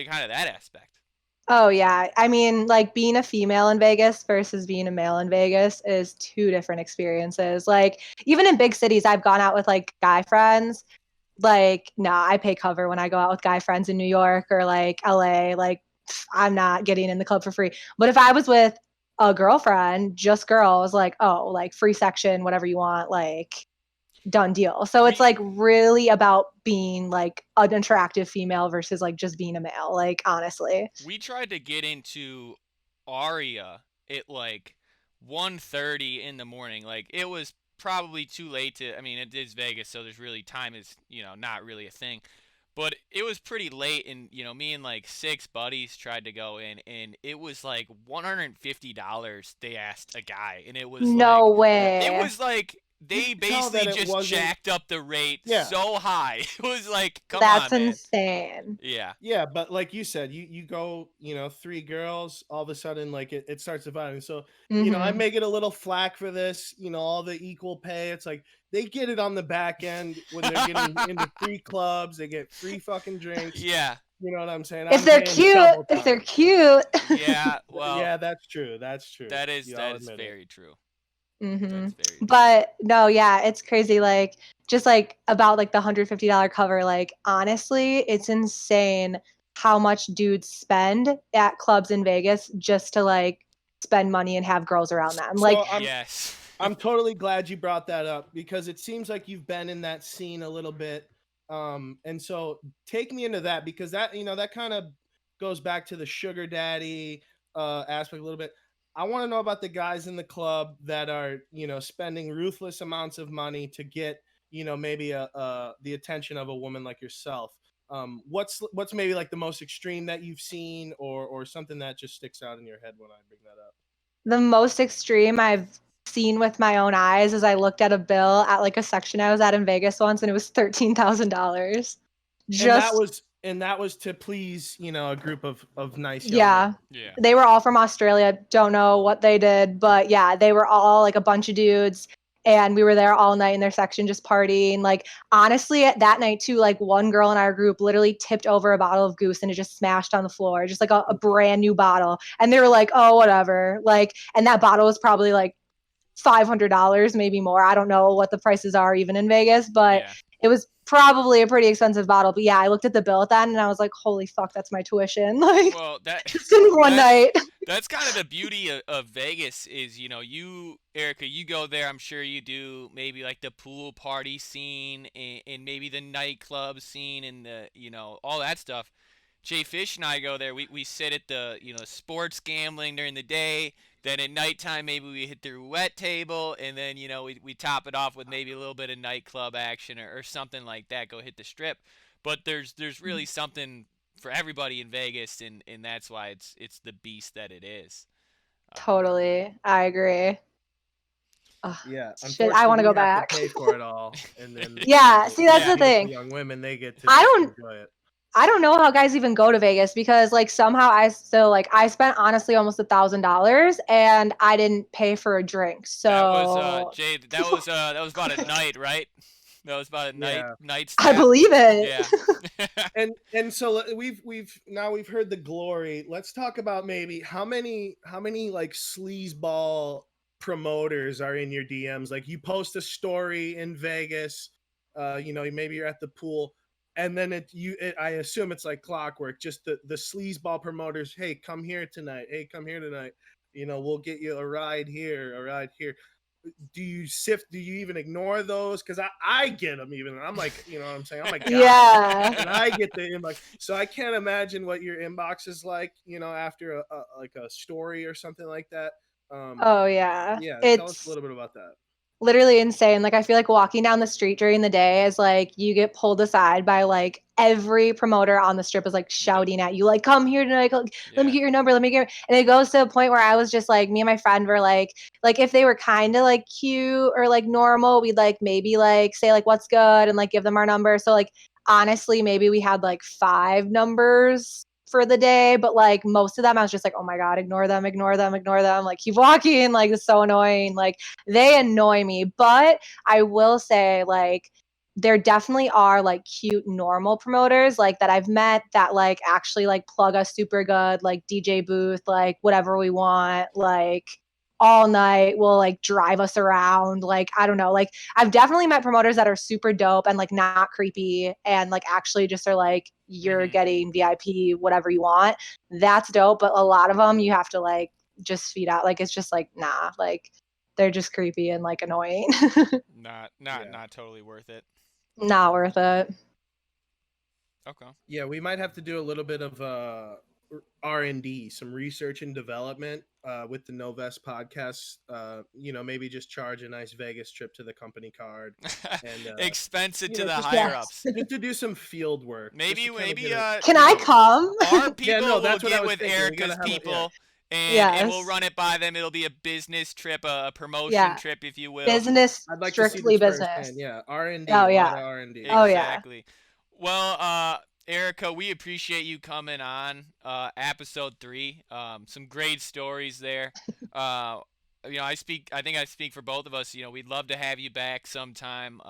[SPEAKER 2] kind of that aspect?
[SPEAKER 4] Oh, yeah. I mean, like being a female in Vegas versus being a male in Vegas is two different experiences. Like, even in big cities, I've gone out with like guy friends. Like, nah, I pay cover when I go out with guy friends in New York or like LA. Like, I'm not getting in the club for free. But if I was with a girlfriend, just girls, like, oh, like free section, whatever you want, like, done deal. So it's like really about being like an attractive female versus like just being a male, like honestly.
[SPEAKER 2] We tried to get into Aria at like 1:30 in the morning. Like it was probably too late to, I mean, it is Vegas, so there's really time is, not really a thing. But it was pretty late, and me and like 6 buddies tried to go in, and it was like $150 they asked a guy, and it was
[SPEAKER 4] No
[SPEAKER 2] like,
[SPEAKER 4] way.
[SPEAKER 2] it was like they
[SPEAKER 3] could tell that
[SPEAKER 2] basically
[SPEAKER 3] it
[SPEAKER 2] just
[SPEAKER 3] wasn't-
[SPEAKER 2] jacked up the rate
[SPEAKER 3] Yeah.
[SPEAKER 2] so high. It was like, come
[SPEAKER 4] That's
[SPEAKER 2] on, man.
[SPEAKER 4] insane.
[SPEAKER 2] Yeah.
[SPEAKER 3] Yeah, but like you said, you go, 3 girls, all of a sudden like it starts dividing. So I
[SPEAKER 4] Mhm.
[SPEAKER 3] may get a little flack for this, all the equal pay. It's like they get it on the back end when they're getting into free clubs, they get free fucking drinks.
[SPEAKER 2] Yeah.
[SPEAKER 3] You know what I'm saying?
[SPEAKER 4] If
[SPEAKER 3] I'm
[SPEAKER 4] they're
[SPEAKER 3] paying
[SPEAKER 4] cute,
[SPEAKER 3] double
[SPEAKER 4] if they're
[SPEAKER 3] time.
[SPEAKER 4] cute.
[SPEAKER 2] Yeah. Well,
[SPEAKER 3] Yeah, that's true. That's true.
[SPEAKER 2] that is
[SPEAKER 3] I'll admit it.
[SPEAKER 2] very true.
[SPEAKER 4] Mhm.
[SPEAKER 2] That's very true.
[SPEAKER 4] But no, yeah, it's crazy. Like, just like about like the $150 cover, like, honestly, it's insane how much dudes spend at clubs in Vegas just to like spend money and have girls around them.
[SPEAKER 3] So
[SPEAKER 4] Like,
[SPEAKER 2] Yes.
[SPEAKER 3] I'm totally glad you brought that up because it seems like you've been in that scene a little bit. And so take me into that because that, that kind of goes back to the sugar daddy aspect a little bit. I want to know about the guys in the club that are, spending ruthless amounts of money to get, maybe the attention of a woman like yourself. What's maybe like the most extreme that you've seen or something that just sticks out in your head when I bring that up?
[SPEAKER 4] the most extreme I've seen with my own eyes is I looked at a bill at like a section I was at in Vegas once, and it was $13,000.
[SPEAKER 3] And that was to please, a group of nice young
[SPEAKER 4] Yeah.
[SPEAKER 3] men.
[SPEAKER 2] Yeah.
[SPEAKER 4] They were all from Australia. Don't know what they did, but yeah, they were all like a bunch of dudes. And we were there all night in their section just partying. Like, honestly, at that night too, like one girl in our group literally tipped over a bottle of Goose and it just smashed on the floor, just like a brand new bottle. And they were like, oh, whatever. Like, and that bottle was probably like $500, maybe more. I don't know what the prices are even in Vegas, but
[SPEAKER 2] Yeah.
[SPEAKER 4] it was probably a pretty expensive bottle. But yeah, I looked at the bill at that and I was like, holy fuck, that's my tuition. Like,
[SPEAKER 2] Well,
[SPEAKER 4] just in one night.
[SPEAKER 2] that's kind of the beauty of Vegas is, you, Erica, you go there, I'm sure you do maybe like the pool party scene and maybe the nightclub scene and the, all that stuff. Jay Fish and I go there, we sit at the, sports gambling during the day. Then at nighttime, maybe we hit the roulette table, and then, we top it off with maybe a little bit of nightclub action or something like that, go hit the strip. But there's really something for everybody in Vegas, and that's why it's the beast that it is.
[SPEAKER 4] Totally. I agree. Ugh,
[SPEAKER 3] Yeah,
[SPEAKER 4] shit, I want to
[SPEAKER 3] unfortunately,
[SPEAKER 4] go
[SPEAKER 3] we have
[SPEAKER 4] back.
[SPEAKER 3] to pay for it all, and then
[SPEAKER 4] Yeah, see, that's
[SPEAKER 2] the
[SPEAKER 3] beautiful
[SPEAKER 4] thing.
[SPEAKER 3] Young women, they get to
[SPEAKER 4] I
[SPEAKER 3] just
[SPEAKER 4] don't-
[SPEAKER 3] enjoy it.
[SPEAKER 4] I don't know how guys even go to Vegas because like somehow I still like I spent honestly almost $1,000 and I didn't pay for a drink. So
[SPEAKER 2] That was Jay. That was about a night, right? That was about a
[SPEAKER 3] Yeah.
[SPEAKER 2] night.
[SPEAKER 4] I believe it.
[SPEAKER 2] Yeah.
[SPEAKER 3] And so we've heard the glory. Let's talk about maybe how many like sleazeball promoters are in your DMs. Like you post a story in Vegas, maybe you're at the pool, and then I assume it's like clockwork. Just the sleazeball promoters. Hey, come here tonight. Hey, come here tonight. We'll get you a ride here, a ride here. Do you sift? Do you even ignore those? Because I get them even. I'm like, you know what I'm saying? I'm like, God.
[SPEAKER 4] Yeah.
[SPEAKER 3] And I get the inbox. So I can't imagine what your inbox is like, after a story or something like that.
[SPEAKER 4] Oh yeah.
[SPEAKER 3] Yeah,
[SPEAKER 4] It's
[SPEAKER 3] tell us a little bit about that.
[SPEAKER 4] literally insane. Like I feel like walking down the street during the day is like you get pulled aside by like every promoter on the strip is like shouting at you, like, come here tonight, let me get your number, let me get and it goes to a point where I was just like, me and my friend were like if they were kind of like cute or like normal, we'd like maybe like say like what's good and like give them our number. So like honestly, maybe we had like 5 numbers for the day, but like most of them I was just like, oh my god, ignore them, like keep walking, like it's so annoying, like they annoy me. But I will say like there definitely are like cute normal promoters like that I've met that like actually like plug us super good, like DJ booth, like whatever we want, like all night will like drive us around. Like I don't know, like I've definitely met promoters that are super dope and like not creepy and like actually just are like you're getting VIP whatever you want. That's dope, but a lot of them you have to like just feed out, like it's just like nah, like they're just creepy and like annoying.
[SPEAKER 2] Not totally worth it.
[SPEAKER 4] Not worth it.
[SPEAKER 2] Okay.
[SPEAKER 3] Yeah, we might have to do a little bit of R&D, some research and development with the No Vest podcast. Maybe just charge a nice Vegas trip to the company card and
[SPEAKER 2] expense it to the
[SPEAKER 3] just-
[SPEAKER 2] higher ups.
[SPEAKER 3] just to do some field work.
[SPEAKER 2] Maybe
[SPEAKER 3] just to kinda
[SPEAKER 2] maybe
[SPEAKER 3] get
[SPEAKER 4] Can I come?
[SPEAKER 2] our people
[SPEAKER 3] no,
[SPEAKER 2] will
[SPEAKER 3] that's what I
[SPEAKER 2] get
[SPEAKER 3] was
[SPEAKER 2] with
[SPEAKER 3] thinking. We gotta
[SPEAKER 2] Erica's
[SPEAKER 3] have a-
[SPEAKER 2] people.
[SPEAKER 3] yeah.
[SPEAKER 2] And we'll
[SPEAKER 4] Yes.
[SPEAKER 2] run it by them. It'll be a business trip, a promotion
[SPEAKER 4] Yeah.
[SPEAKER 2] trip, if you will.
[SPEAKER 4] Business,
[SPEAKER 3] I'd like to see
[SPEAKER 4] strictly
[SPEAKER 3] this
[SPEAKER 4] business.
[SPEAKER 3] firsthand. Yeah, R&D.
[SPEAKER 4] Oh,
[SPEAKER 3] a lot
[SPEAKER 4] yeah.
[SPEAKER 3] of R&D.
[SPEAKER 4] Oh, yeah.
[SPEAKER 2] Exactly. Well, Erica, we appreciate you coming on episode 3. Some great stories there. I think I speak for both of us. We'd love to have you back sometime.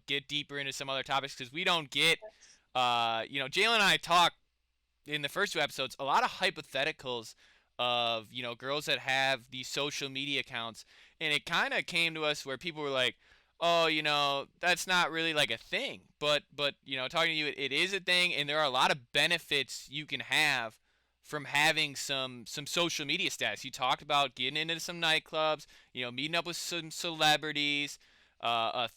[SPEAKER 2] Get deeper into some other topics because we don't get. Jalen and I talked in the first 2 episodes a lot of hypotheticals of girls that have these social media accounts, and it kind of came to us where people were like, oh, that's not really like a thing, but talking to you, it is a thing, and there are a lot of benefits you can have from having some social media status. You talked about getting into some nightclubs, meeting up with some celebrities,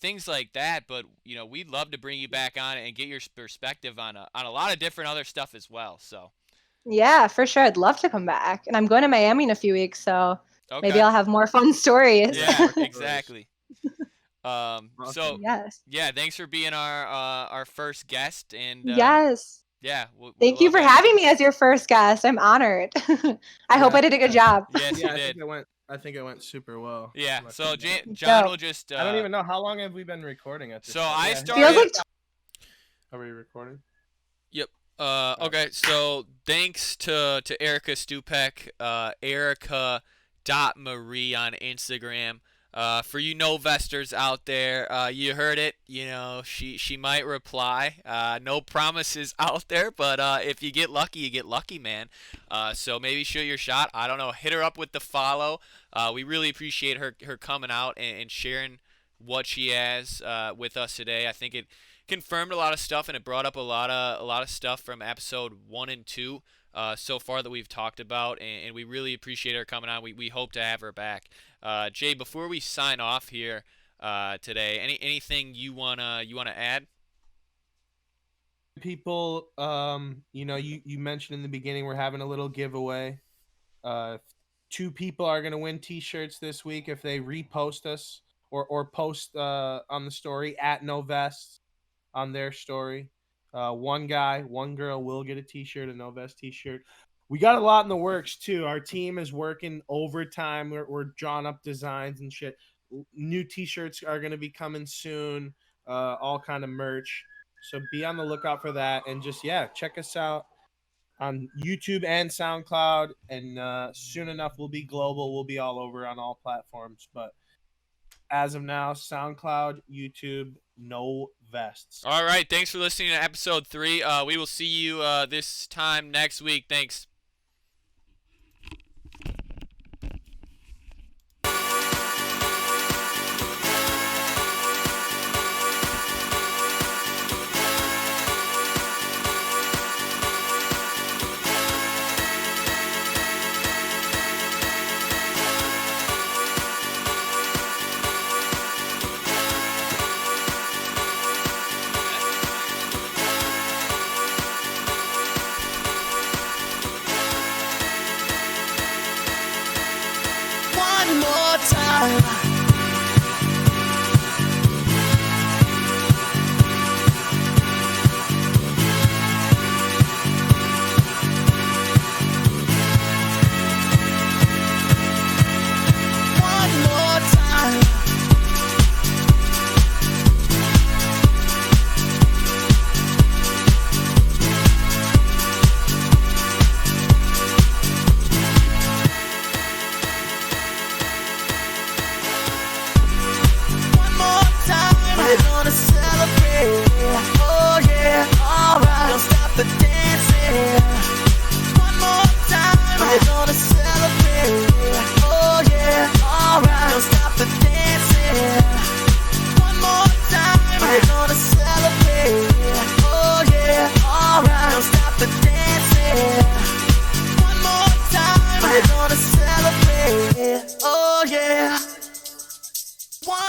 [SPEAKER 2] things like that. But we'd love to bring you back on and get your perspective on a lot of different other stuff as well. So
[SPEAKER 4] Yeah, for sure. I'd love to come back. And I'm going to Miami in a few weeks, so
[SPEAKER 2] okay.
[SPEAKER 4] maybe I'll have more fun stories.
[SPEAKER 2] Yeah, exactly. So
[SPEAKER 4] Yes.
[SPEAKER 2] yeah, thanks for being our first guest, and
[SPEAKER 4] Yes.
[SPEAKER 2] yeah.
[SPEAKER 4] Thank you for having me as your first guest. I'm honored. I hope
[SPEAKER 3] Yeah.
[SPEAKER 4] I did a good job.
[SPEAKER 2] Yes,
[SPEAKER 3] Yeah,
[SPEAKER 2] you did.
[SPEAKER 3] I think it went super well.
[SPEAKER 2] Yeah.
[SPEAKER 3] Like,
[SPEAKER 2] So
[SPEAKER 3] yeah.
[SPEAKER 2] John
[SPEAKER 4] Dope.
[SPEAKER 2] will just.
[SPEAKER 3] I don't even know how long have we been recording at this.
[SPEAKER 2] So
[SPEAKER 3] point?
[SPEAKER 2] I
[SPEAKER 3] Yeah,
[SPEAKER 2] started.
[SPEAKER 4] Feels like
[SPEAKER 3] Are we recording?
[SPEAKER 2] Okay, so thanks to Erica Stupek, Erica.Marie on Instagram. For you no-vesters out there, you heard it. She might reply. No promises out there, but if you get lucky, you get lucky, man. So maybe shoot your shot. I don't know. Hit her up with the follow. We really appreciate her coming out and sharing what she has with us today. I think it confirmed a lot of stuff, and it brought up a lot of stuff from episode 1 and 2 so far that we've talked about, and we really appreciate her coming on. We hope to have her back. Jay, before we sign off here today, anything you wanna add?
[SPEAKER 3] People, you mentioned in the beginning we're having a little giveaway. 2 people are gonna win T-shirts this week if they repost us or post on the story at No Vests on their story. 1 guy, 1 girl will get a T-shirt, a No Vest T-shirt. We got a lot in the works too. Our team is working overtime. We're drawing up designs and shit. New T-shirts are going to be coming soon. All kind of merch. So be on the lookout for that. And just check us out on YouTube and SoundCloud. And soon enough, we'll be global. We'll be all over on all platforms. But as of now, SoundCloud, YouTube, No Vests.
[SPEAKER 2] All right, thanks for listening to episode 3. We will see you this time next week. Thanks.
[SPEAKER 5] One more time. One more time.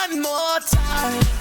[SPEAKER 5] one more time.